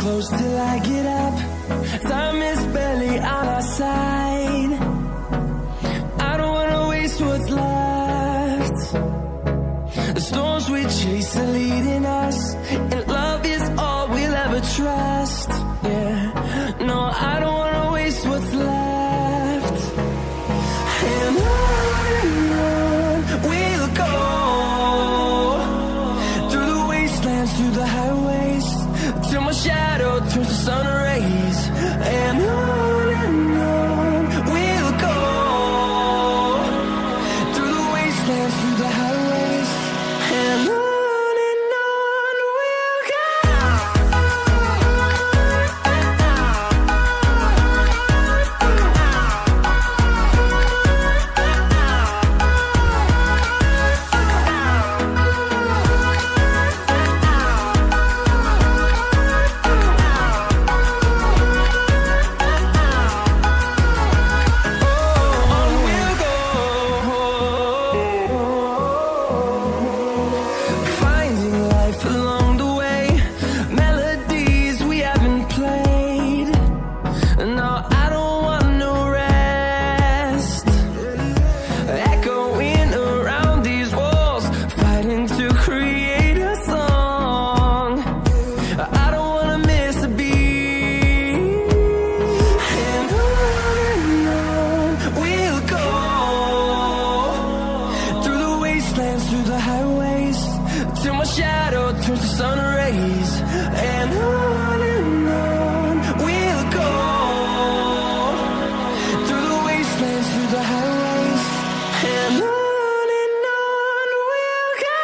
close till I get up. Time is barely on our side. I don't wanna waste what's left. The storms we chase are leading us, and love is all we'll ever trust. Yeah, no, I don't wanna waste what's left. And on we'll go, through the wastelands, through the highways, till my shadow turns to sun rays. And on we'll go, through the wastelands, through the highways, and on we'll go. Through the highways, till my shadow turns to sun rays. And on we'll go, through the wastelands, through the highways, and on we'll go.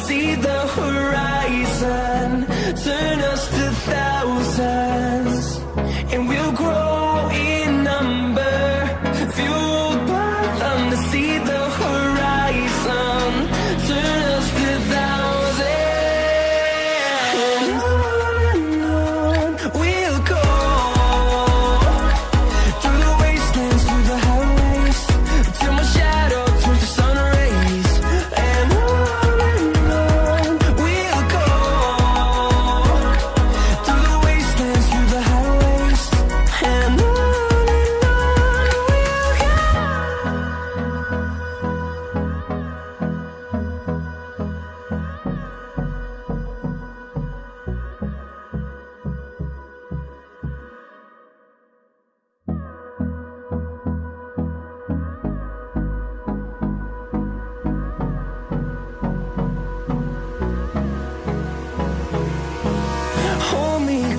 See the horizon, turn us to thousands, and we'll grow in number, fueled by them. To see the horizon, turn us to thousands, and on we'll go, through the wastelands, through the highways, till my shadow turns to sun rays. And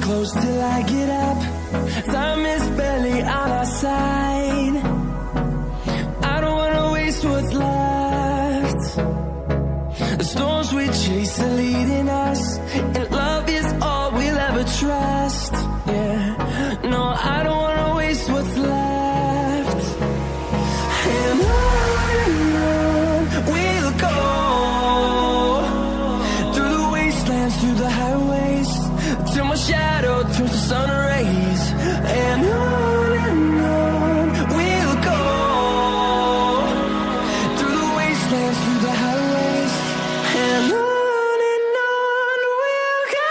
close till I get up. Time is barely on our side. I don't wanna waste what's left. The storms we chase are leading us, and love is all we'll ever trust. Yeah, no, I don't wanna waste what's left. And on we'll go, through the wastelands, through the highways, till my shadow turns to sun rays. And on we'll go, through the wastelands, through the highways, and on we'll go.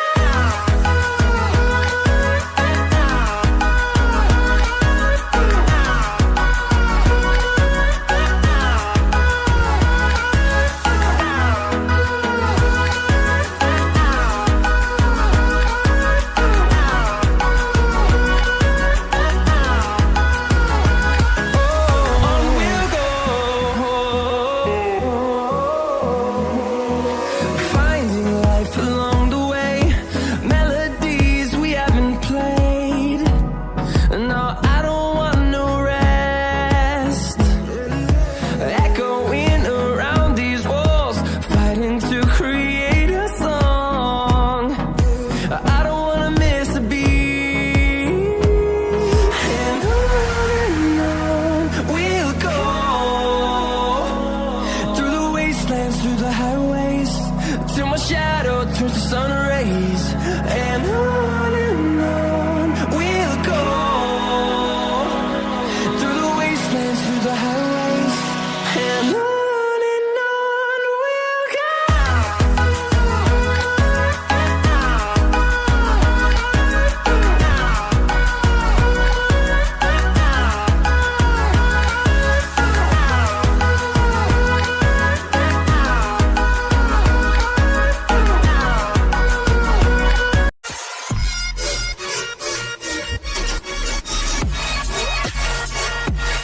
sun rays and